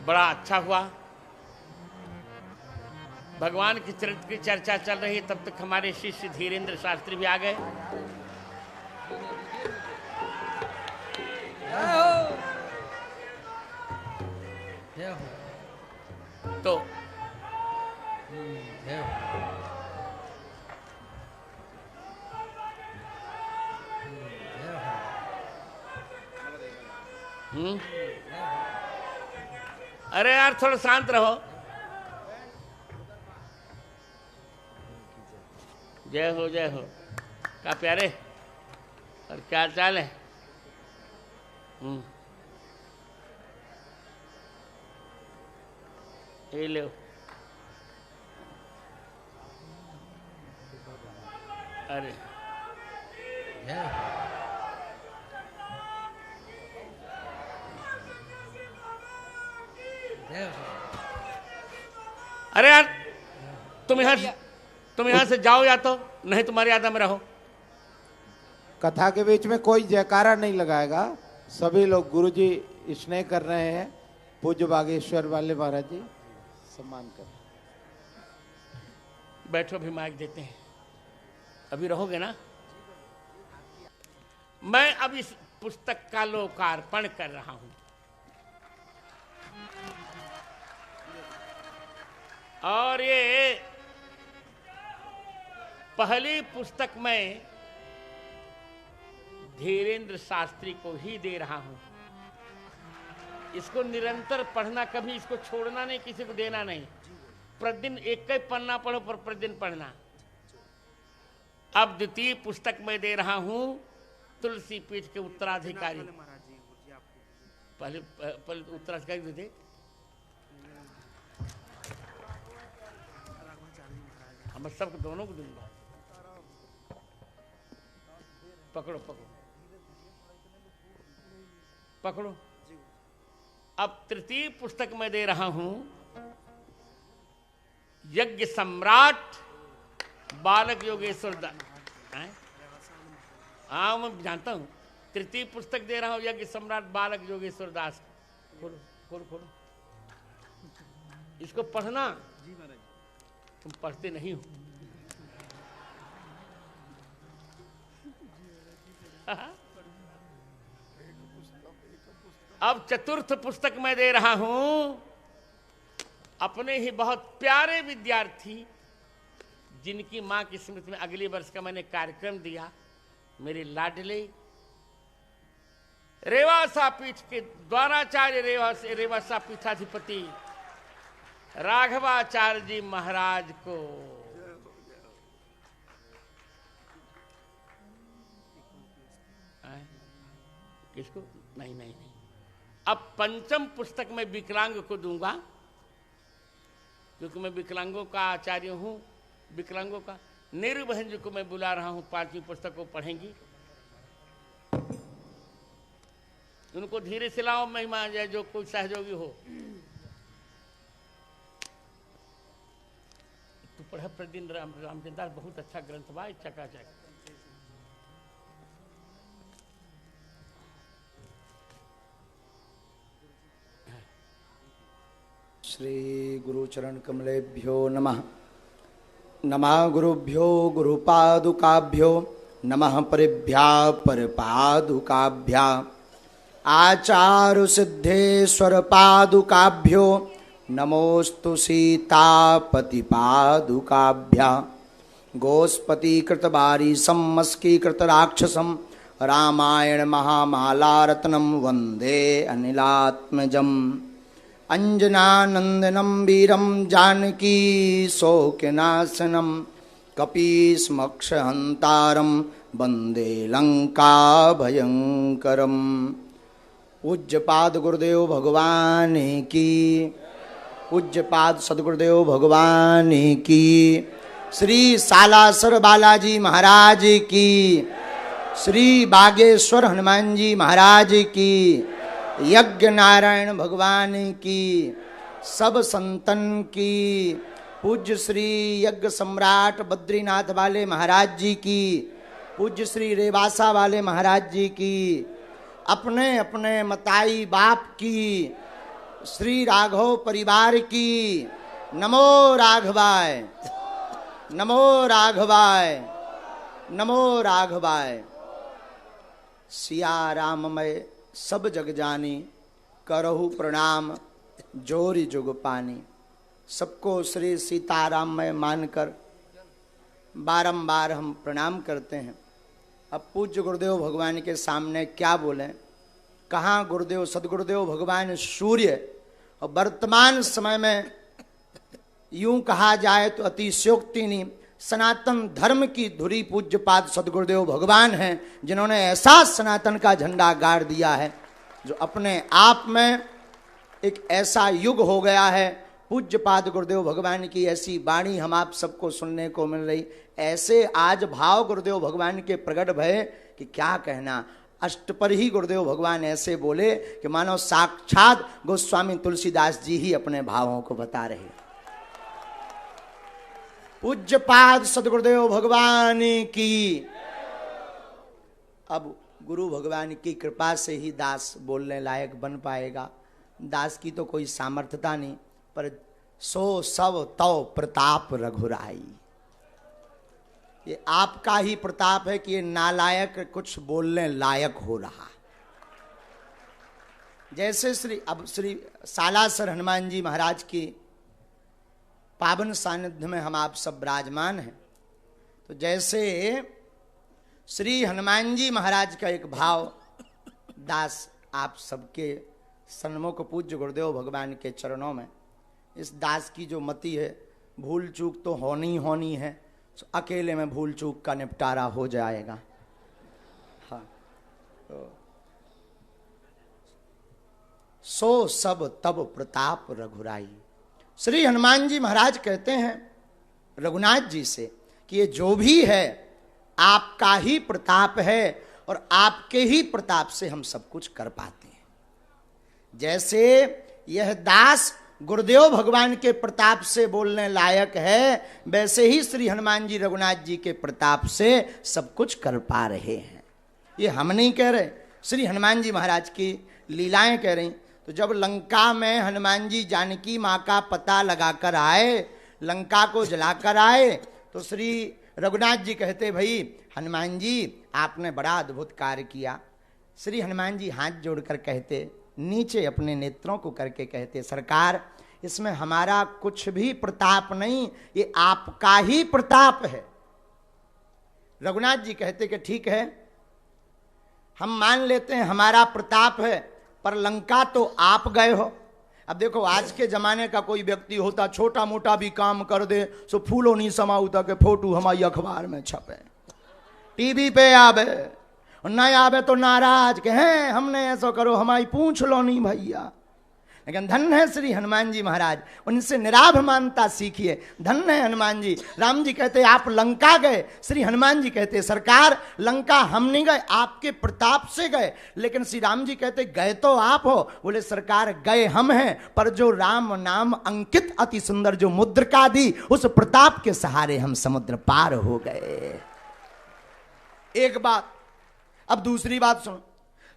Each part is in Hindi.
बड़ा अच्छा हुआ। भगवान के चरित्र की चर्चा चल रही है, तब तक हमारे शिष्य धीरेन्द्र शास्त्री भी आ गए। तो अरे यार थोड़ा शांत रहो। जय हो जय हो। क्या प्यारे, और क्या चाल है? ये लो। अरे अरे यार तुम यहाँ से जाओ, या तो नहीं तुम्हारी याद में रहो। कथा के बीच में कोई जयकारा नहीं लगाएगा। सभी लोग गुरुजी स्नेह कर रहे हैं। पूज्य बागेश्वर वाले महाराज जी सम्मान कर। बैठो, अभी माइक देते हैं। अभी रहोगे ना? मैं अब इस पुस्तक का लोकार्पण कर रहा हूं। और ये पहली पुस्तक मैं धीरेन्द्र शास्त्री को ही दे रहा हूं। इसको निरंतर पढ़ना, कभी इसको छोड़ना नहीं, किसी को देना नहीं। प्रतिदिन एक ही पन्ना पढ़ो, पर प्रतिदिन पढ़ना। अब द्वितीय पुस्तक मैं दे रहा हूं तुलसी पीठ के उत्तराधिकारी। पहले उत्तराधिकारी दे दे। हम सबको दोनों को दूंगा। पकड़ो पकड़ो पकड़ो। अब तृतीय पुस्तक मैं दे रहा हूं यज्ञ सम्राट बालक योगेश्वर दास। हाँ मैं जानता हूं। तृतीय पुस्तक दे रहा हूं यज्ञ सम्राट बालक योगेश्वर दास। खोलो खोलो खोलो। इसको पढ़ना। तुम पढ़ते नहीं हो। अब चतुर्थ पुस्तक मैं दे रहा हूं अपने ही बहुत प्यारे विद्यार्थी, जिनकी मां की स्मृति में अगले वर्ष का मैंने कार्यक्रम दिया, मेरे लाडले रेवासा पीठ के द्वाराचार्य रेवासा पीठाधिपति राघवाचार्य जी महाराज को। किसको? नहीं नहीं नहीं। अब पंचम पुस्तक मैं विकलांग को दूंगा, क्योंकि मैं विकलांगों का आचार्य हूं। विकलांगों का नीरू बहन जी को मैं बुला रहा हूं, पांचवी पुस्तक को पढ़ेंगी। उनको धीरे से लाओ, महिमा जाए, जो कोई सहयोगी हो। तो पढ़ा प्रतिदिन रामचंद्र दास, बहुत अच्छा ग्रंथ बा, चकाचक। श्री गुरुचरण कमलेभ्यो नमः। नमः गुरुभ्यो गुरुपादुकाभ्यो नमः परिभ्या परपादुकाभ्या आचार्य सिद्धेश्वर पादुकाभ्यो नमोस्तु सीतापति पादुकाभ्या गोस्पति कृतबारी सम्मस्कीकृत राक्षसम रामायण महामालारत्नम वंदे अनिलात्मजम अंजनानंदनम वीरम जानकी शोकनाशनम कपीसमक्षहंतारम वंदे लंका भयंकरम। पूज्यपाद गुरुदेव भगवान की, पूज्यपाद सदगुरुदेव भगवान की, श्री सालासर बालाजी महाराज की, श्री बागेश्वर हनुमान जी महाराज की, यज्ञ नारायण भगवान की, सब संतन की, पूज्य श्री यज्ञ सम्राट बद्रीनाथ वाले महाराज जी की, पूज्य श्री रेवासा वाले महाराज जी की, अपने अपने मताई बाप की, श्री राघव परिवार की नमो राघवाय, नमो राघवाय, नमो राघवाय। सिया राममय सब जग जानी, करहु प्रणाम जोरी जुग पानी। सबको श्री सीताराममय मानकर बारंबार हम प्रणाम करते हैं। अब पूज्य गुरुदेव भगवान के सामने क्या बोलें, कहाँ गुरुदेव सदगुरुदेव भगवान सूर्य, और वर्तमान समय में यूं कहा जाए तो अतिशयोक्ति नहीं, सनातन धर्म की धुरी पूज्यपाद सदगुरुदेव भगवान हैं, जिन्होंने ऐसा सनातन का झंडा गाड़ दिया है जो अपने आप में एक ऐसा युग हो गया है। पूज्यपाद गुरुदेव भगवान की ऐसी वाणी हम आप सबको सुनने को मिल रही, ऐसे आज भाव गुरुदेव भगवान के प्रकट भय कि क्या कहना। अष्टपर ही गुरुदेव भगवान ऐसे बोले कि मानो साक्षात गोस्वामी तुलसीदास जी ही अपने भावों को बता रहे। पूज्यपाद सदगुरुदेव भगवान की। अब गुरु भगवान की कृपा से ही दास बोलने लायक बन पाएगा। दास की तो कोई सामर्थ्यता नहीं, पर सो सब तव प्रताप रघुराई, ये आपका ही प्रताप है कि ये नालायक कुछ बोलने लायक हो रहा। जैसे श्री सालासर हनुमान जी महाराज की पावन सानिध्य में हम आप सब विराजमान हैं, तो जैसे श्री हनुमान जी महाराज का एक भाव दास आप सबके सन्मुख पूज्य गुरुदेव भगवान के चरणों में, इस दास की जो मति है, भूल चूक तो होनी है, तो अकेले में भूल चूक का निपटारा हो जाएगा। हाँ, तो सो सब तब प्रताप रघुराई। श्री हनुमान जी महाराज कहते हैं रघुनाथ जी से कि ये जो भी है आपका ही प्रताप है, और आपके ही प्रताप से हम सब कुछ कर पाते हैं। जैसे यह दास गुरुदेव भगवान के प्रताप से बोलने लायक है, वैसे ही श्री हनुमान जी रघुनाथ जी के प्रताप से सब कुछ कर पा रहे हैं। ये हम नहीं कह रहे, श्री हनुमान जी महाराज की लीलाएं कह रही। तो जब लंका में हनुमान जी जानकी माँ का पता लगाकर आए, लंका को जलाकर आए, तो श्री रघुनाथ जी कहते भाई हनुमान जी आपने बड़ा अद्भुत कार्य किया। श्री हनुमान जी हाथ जोड़कर कहते, नीचे अपने नेत्रों को करके कहते, सरकार इसमें हमारा कुछ भी प्रताप नहीं, ये आपका ही प्रताप है। रघुनाथ जी कहते कि ठीक है, हम मान लेते हैं हमारा प्रताप है, पर लंका तो आप गए हो। अब देखो आज के जमाने का कोई व्यक्ति होता, छोटा मोटा भी काम कर दे, सो फूलों नहीं समाऊता के फोटो हमारी अखबार में छपे, टीवी पे आवे, और न आवे तो नाराज के हैं हमने ऐसा करो, हमारी पूछ लो नहीं भैया। लेकिन धन्य है श्री हनुमान जी महाराज, उनसे निराभ मानता सीखिए। धन्य है हनुमान जी। राम जी कहते आप लंका गए, श्री हनुमान जी कहते सरकार लंका हम नहीं गए, आपके प्रताप से गए। लेकिन श्री राम जी कहते गए तो आप हो, बोले सरकार गए हम हैं, पर जो राम नाम अंकित अति सुंदर जो मुद्रिका दी, उस प्रताप के सहारे हम समुद्र पार हो गए। एक बात। अब दूसरी बात सुनो।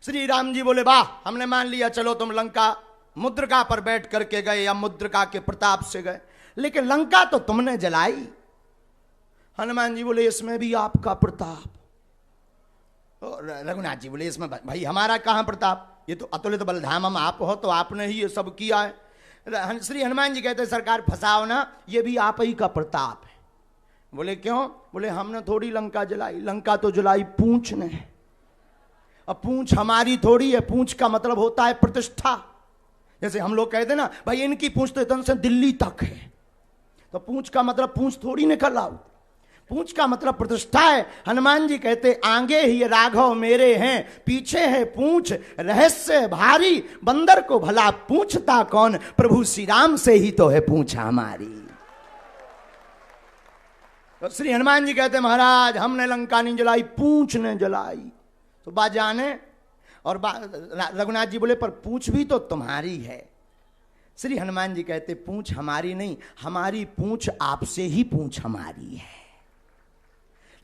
श्री राम जी बोले वाह हमने मान लिया, चलो तुम लंका मुद्रिका पर बैठ करके गए या मुद्रिका के प्रताप से गए, लेकिन लंका तो तुमने जलाई। हनुमान जी बोले इसमें भी आपका प्रताप। रघुनाथ जी बोले इसमें भाई हमारा कहां प्रताप, ये तो अतुलित बलधामम आप हो, तो आपने ही ये सब किया है। श्री हनुमान जी कहते सरकार फंसाओ ना, ये भी आप ही का प्रताप है। बोले क्यों? बोले हमने थोड़ी लंका जलाई, लंका तो जलाई पूंछ ने। अब पूंछ हमारी थोड़ी है, पूंछ का मतलब होता है प्रतिष्ठा। जैसे हम लोग कहते ना भाई इनकी पूंछ तो इतने से दिल्ली तक है, तो पूंछ का मतलब पूंछ थोड़ी निकल आओ, पूंछ का मतलब प्रतिष्ठा है। हनुमान जी कहते आगे ही राघव मेरे हैं, पीछे है पूंछ रहस्य भारी, बंदर को भला पूछता कौन, प्रभु श्री राम से ही तो है पूंछ हमारी। तो श्री हनुमान जी कहते महाराज हमने लंका नहीं जलाई, पूंछ ने जलाई। तो बाजाने और रघुनाथ जी बोले पर पूंछ भी तो तुम्हारी है। श्री हनुमान जी कहते पूंछ हमारी नहीं, हमारी पूंछ आपसे ही पूंछ हमारी है,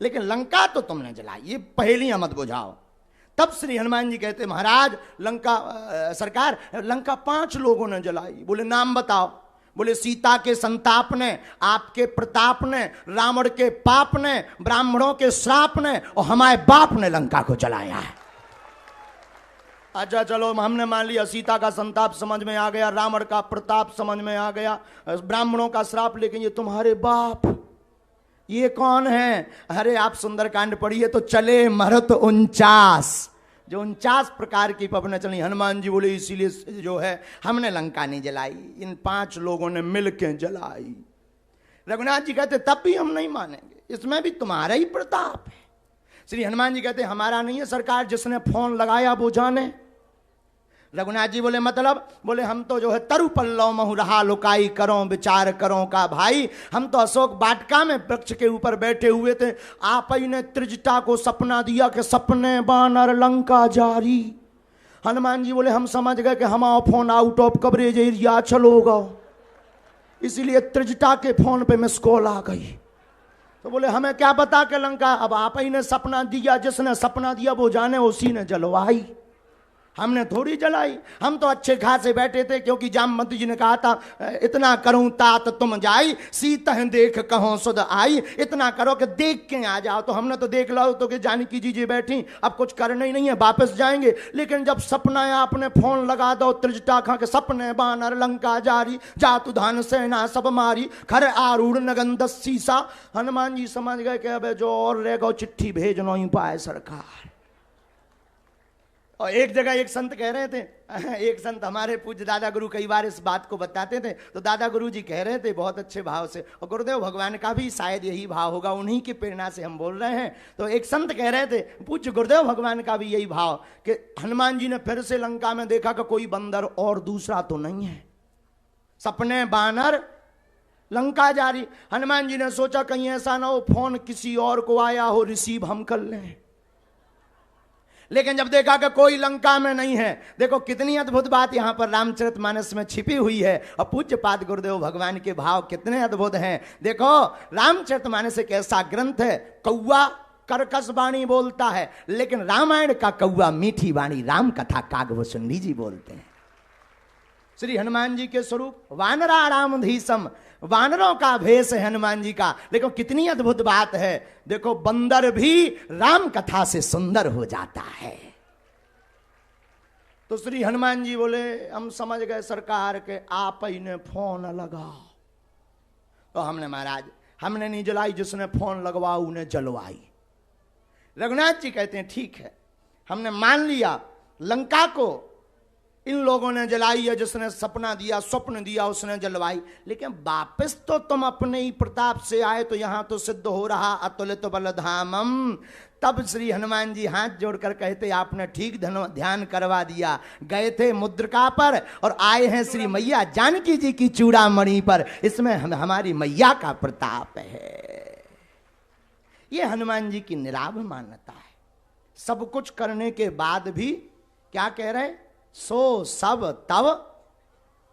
लेकिन लंका तो तुमने जलाई। ये पहेलियां मत बुझाओ, तब श्री हनुमान जी कहते महाराज लंका सरकार लंका 5 लोगों ने जलाई। बोले नाम बताओ। बोले सीता के संताप ने, आपके प्रताप ने, रावण के पाप ने, ब्राह्मणों के श्राप ने और हमारे बाप ने लंका को जलाया है। अच्छा चलो हमने मान लिया सीता का संताप समझ में आ गया, रावण का प्रताप समझ में आ गया, ब्राह्मणों का श्राप, लेकिन ये तुम्हारे बाप ये कौन है? अरे आप सुंदरकांड पढ़िए तो चले मरत 49, जो 49 प्रकार की पपने चली। हनुमान जी बोले इसीलिए जो है हमने लंका नहीं जलाई, इन 5 लोगों ने मिलकर जलाई। रघुनाथ जी कहते तब भी हम नहीं मानेंगे, इसमें भी तुम्हारा ही प्रताप है। श्री हनुमान जी कहते हमारा नहीं है सरकार, जिसने फोन लगाया वो जाने। रघुनाथ जी बोले मतलब? बोले हम तो जो है तरु पल्लव महु रहा लुकाई करो विचार करो का भाई, हम तो अशोक वाटिका में वृक्ष के ऊपर बैठे हुए थे, आप ही ने त्रिजटा को सपना दिया कि सपने बानर लंका जारी। हनुमान जी बोले हम समझ गए कि हमारा phone out of coverage area चलोगा, इसीलिए त्रिजटा के फोन पे मिस कॉल आ गई। तो बोले हमें क्या पता कि लंका, अब आप ही ने सपना दिया, जिसने सपना दिया वो जाने, उसी ने जलवाई, हमने थोड़ी जलाई। हम तो अच्छे खासे बैठे थे, क्योंकि जामवंत जी ने कहा था इतना करूं तात तुम जाई, सीता देख कहो सुध आई। इतना करो कि देख के आ जाओ। तो हमने तो देख लो तो कि जानकी जी बैठी, अब कुछ करना ही नहीं है, वापस जाएंगे। लेकिन जब सपना है आपने फोन लगा दो त्रिजटा खा के, सपने बानर लंका जारी, जातु धान सेना सब मारी, खर आरूढ़ नगन सीसा। हनुमान जी समझ गए कि अब जो और रह गो चिट्ठी भेज नहीं पाए सरकार। और एक जगह एक संत कह रहे थे, एक संत हमारे पूज्य दादा गुरु कई बार इस बात को बताते थे, तो दादा गुरु जी कह रहे थे बहुत अच्छे भाव से, और गुरुदेव भगवान का भी शायद यही भाव होगा, उन्हीं की प्रेरणा से हम बोल रहे हैं। तो एक संत कह रहे थे पूज्य गुरुदेव भगवान का भी यही भाव कि हनुमान जी ने फिर से लंका में देखा कि कोई बंदर और दूसरा तो नहीं है, सपने बानर लंका जारी। हनुमान जी ने सोचा कहीं ऐसा ना हो फोन किसी और को आया हो, रिसीव हम कर लें। लेकिन जब देखा कि कोई लंका में नहीं है, देखो कितनी अद्भुत बात यहां पर रामचरितमानस में छिपी हुई है, और पूज्यपाद गुरुदेव भगवान के भाव कितने अद्भुत हैं। देखो रामचरितमानस एक ऐसा ग्रंथ है, कौआ कर्कश वाणी बोलता है, लेकिन रामायण का कौआ मीठी वाणी राम कथा कागभूषणी जी बोलते हैं। श्री हनुमान जी के स्वरूप वानरा रामधीसम, वानरों का भेष है हनुमान जी का, लेकिन कितनी अद्भुत बात है। देखो बंदर भी राम कथा से सुंदर हो जाता है। तो श्री हनुमान जी बोले हम समझ गए सरकार के, आप ही ने फोन लगाओ। तो हमने महाराज हमने नहीं जलाई, जिसने फोन लगवा उन्हें जलवाई। रघुनाथ जी कहते हैं ठीक है, हमने मान लिया लंका को इन लोगों ने जलाई है, जिसने सपना दिया स्वप्न दिया उसने जलवाई, लेकिन वापस तो तुम अपने ही प्रताप से आए, तो यहां तो सिद्ध हो रहा अतुलित बलधामम। तब श्री हनुमान जी हाथ जोड़कर कहते आपने ठीक ध्यान करवा दिया, गए थे मुद्रिका पर और आए हैं श्री मैया जानकी जी की चूड़ामणि पर, इसमें हमारी मैया का प्रताप है। ये हनुमान जी की निराभ मान्यता है। सब कुछ करने के बाद भी क्या कह रहे, सो सब तब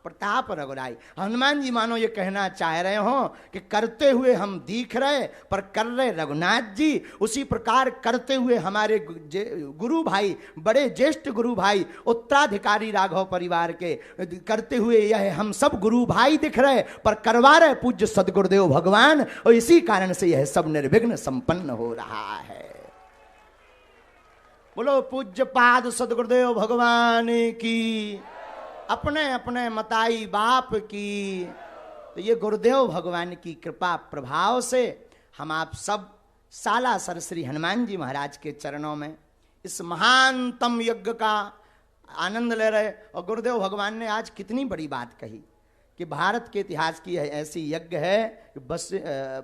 प्रताप रघुराई। हनुमान जी मानो ये कहना चाह रहे हो कि करते हुए हम दिख रहे पर कर रहे रघुनाथ जी, उसी प्रकार करते हुए हमारे गुरु भाई, बड़े ज्येष्ठ गुरु भाई, उत्तराधिकारी राघव परिवार के करते हुए यह हम सब गुरु भाई दिख रहे पर करवा रहे पूज्य सदगुरुदेव भगवान, और इसी कारण से यह सब निर्विघ्न संपन्न हो रहा है। बोलो पूज्य पाद सदगुरुदेव भगवान की, अपने अपने मताई बाप की। तो ये गुरुदेव भगवान की कृपा प्रभाव से हम आप सब सालासर श्री हनुमान जी महाराज के चरणों में इस महानतम यज्ञ का आनंद ले रहे। और गुरुदेव भगवान ने आज कितनी बड़ी बात कही कि भारत के इतिहास की ऐसी यज्ञ है,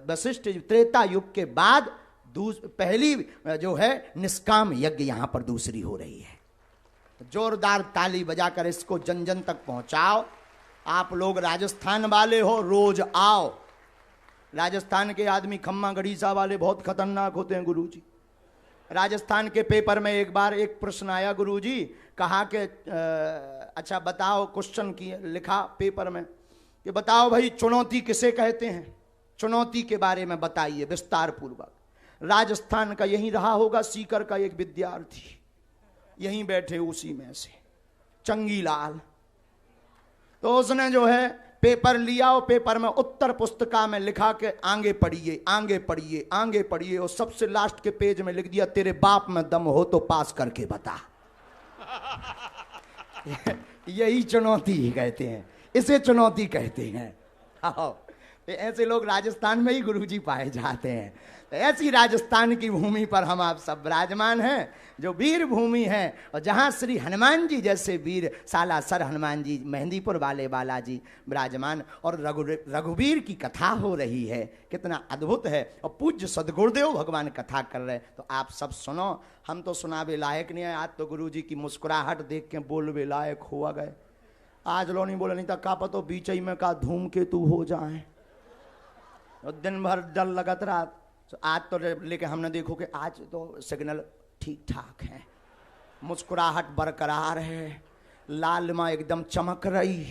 वशिष्ठ त्रेता युग के बाद पहली जो है निष्काम यज्ञ यहां पर दूसरी हो रही है। जोरदार ताली बजाकर इसको जन जन तक पहुंचाओ। आप लोग राजस्थान वाले हो, रोज आओ। राजस्थान के आदमी खम्मा गढ़ीसा वाले बहुत खतरनाक होते हैं गुरुजी। राजस्थान के पेपर में एक बार एक प्रश्न आया, गुरुजी कहा कि अच्छा बताओ, क्वेश्चन की लिखा पेपर में कि बताओ भाई चुनौती किसे कहते हैं, चुनौती के बारे में बताइए विस्तार पूर्वक। राजस्थान का यही रहा होगा सीकर का एक विद्यार्थी, यहीं बैठे उसी में से चंगी लाल। तो उसने जो है पेपर लिया और पेपर में उत्तर पुस्तिका में लिखा के आगे पढ़िए आगे पढ़िए आगे पढ़िए, और सबसे लास्ट के पेज में लिख दिया तेरे बाप में दम हो तो पास करके बता। यही चुनौती ही कहते हैं, इसे चुनौती कहते हैं। आओ, ऐसे लोग राजस्थान में ही गुरुजी पाए जाते हैं। तो ऐसी राजस्थान की भूमि पर हम आप सब विराजमान हैं, जो वीर भूमि है, और जहाँ श्री हनुमान जी जैसे वीर सालासर हनुमान जी, मेहंदीपुर वाले बालाजी विराजमान, और रघुवीर की कथा हो रही है। कितना अद्भुत है। और पूज्य सदगुरुदेव भगवान कथा कर रहे। तो आप सब सुनो, हम तो सुनावे लायक नहीं है। आज तो गुरुजी की मुस्कुराहट देख के बोलवे लायक हुआ गए। आज लो नहीं बोला, नहीं था का पतो बीच ही में का धूमकेतु हो जाए, दिन भर डर लगत रहा। तो आज तो लेके हमने देखो कि आज तो सिग्नल ठीक ठाक है, मुस्कुराहट बरकरार है, लालिमा एकदम चमक रही।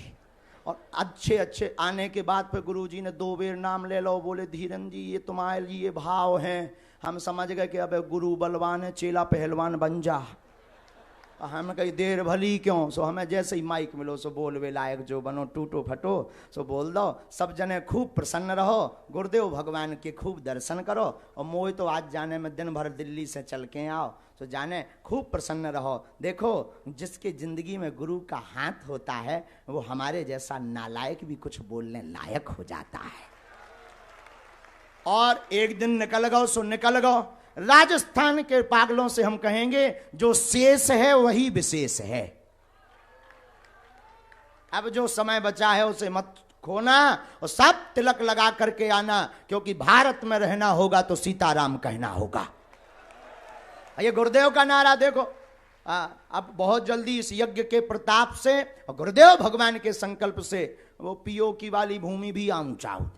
और अच्छे अच्छे आने के बाद फिर गुरुजी ने 2 बेर नाम ले लो, बोले धीरन जी ये तुम्हारे लिए भाव हैं। हम समझ गए कि अब गुरु बलवान है, चेला पहलवान बन जा। हम कहीं देर भली क्यों, सो हमें जैसे ही माइक मिलो सो बोलवे लायक जो बनो, टूटो फटो सो बोल दो। सब जने खूब प्रसन्न रहो, गुरुदेव भगवान के खूब दर्शन करो। और मोह तो आज जाने में दिन भर दिल्ली से चल के आओ, तो जाने खूब प्रसन्न रहो। देखो जिसके जिंदगी में गुरु का हाथ होता है वो हमारे जैसा नालायक भी कुछ बोलने लायक हो जाता है। और एक दिन निकल गो सो निकल गो। राजस्थान के पागलों से हम कहेंगे जो शेष है वही विशेष है। अब जो समय बचा है उसे मत खोना, और सब तिलक लगा करके आना, क्योंकि भारत में रहना होगा तो सीताराम कहना होगा। ये गुरुदेव का नारा देखो। अब बहुत जल्दी इस यज्ञ के प्रताप से और गुरुदेव भगवान के संकल्प से वो पियो की वाली भूमि भी आऊंचाऊ।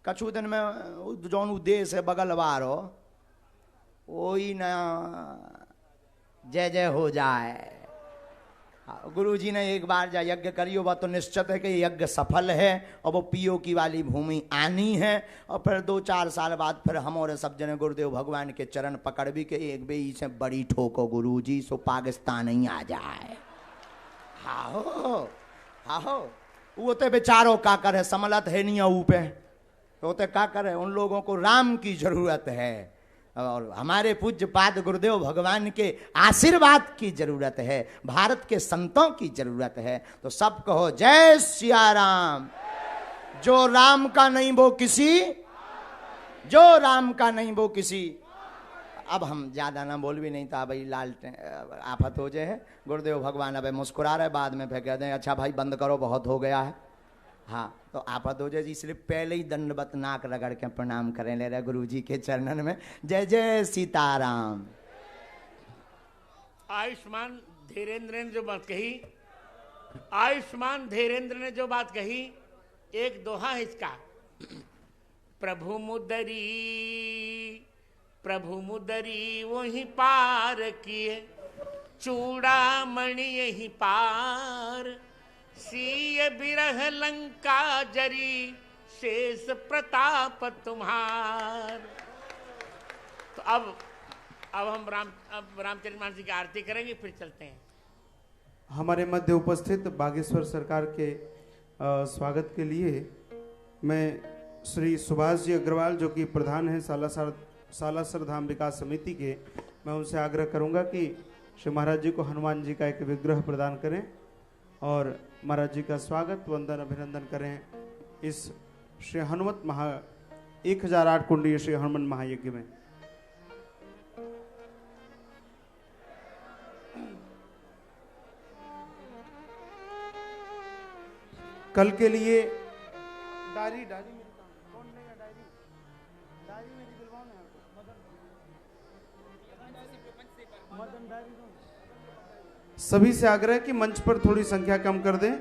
कछु दिन में जौन देश है बगलवार हो, वही ना जय जय हो जाए। गुरुजी ने एक बार जा यज्ञ करियो, वह तो निश्चित है कि यज्ञ सफल है और वो पियो की वाली भूमि आनी है। और फिर 2-4 साल बाद फिर हम और सब जने गुरुदेव भगवान के चरण पकड़ भी के एक बे से बड़ी ठोको गुरुजी सो पाकिस्तान ही आ जाए। हाहो हाहो, वो तो बेचारों का कर है, समलत है नहीं ऊपे, वो तो का करे। उन लोगों को राम की जरूरत है और हमारे पूज्य पाद गुरुदेव भगवान के आशीर्वाद की जरूरत है, भारत के संतों की जरूरत है। तो सब कहो जय सिया राम। जो राम का नहीं वो किसी, जो राम का नहीं वो किसी। अब हम ज्यादा ना बोल भी नहीं था भाई, लाल आफत हो जाए। गुरुदेव भगवान अब मुस्कुरा रहे, बाद में फिर कहते हैं अच्छा भाई बंद करो बहुत हो गया है। हाँ तो आफत हो जाए, इसलिए पहले ही दंडवत नाक रगड़ के प्रणाम करें ले रहे गुरु जी के चरणन में। जय जय सीताराम। आयुष्मान धीरेन्द्र ने जो बात कही, आयुष्मान धीरेन्द्र ने जो बात कही, एक दोहा है इसका। प्रभु मुदरी वही पार किए, चूड़ामणि यही पार, सीय बिरह लंका जरी, शेष प्रताप तुम्हार। तो अब हम रामचरितमानस जी की आरती करेंगे, फिर चलते हैं। हमारे मध्य उपस्थित बागेश्वर सरकार के स्वागत के लिए मैं श्री सुभाष जी अग्रवाल जो कि प्रधान हैं सालासर धाम विकास समिति के, मैं उनसे आग्रह करूंगा कि श्री महाराज जी को हनुमान जी का एक विग्रह प्रदान करें और महाराज जी का स्वागत वंदन अभिनंदन करें इस श्री हनुमत 1008 कुंडीय श्री हनुमान महायज्ञ में। कल के लिए डायरी कौन लेगा? डायरी मेरी दिलवाओ ना मदन डायरी। सभी से आग्रह है कि मंच पर थोड़ी संख्या कम कर दें।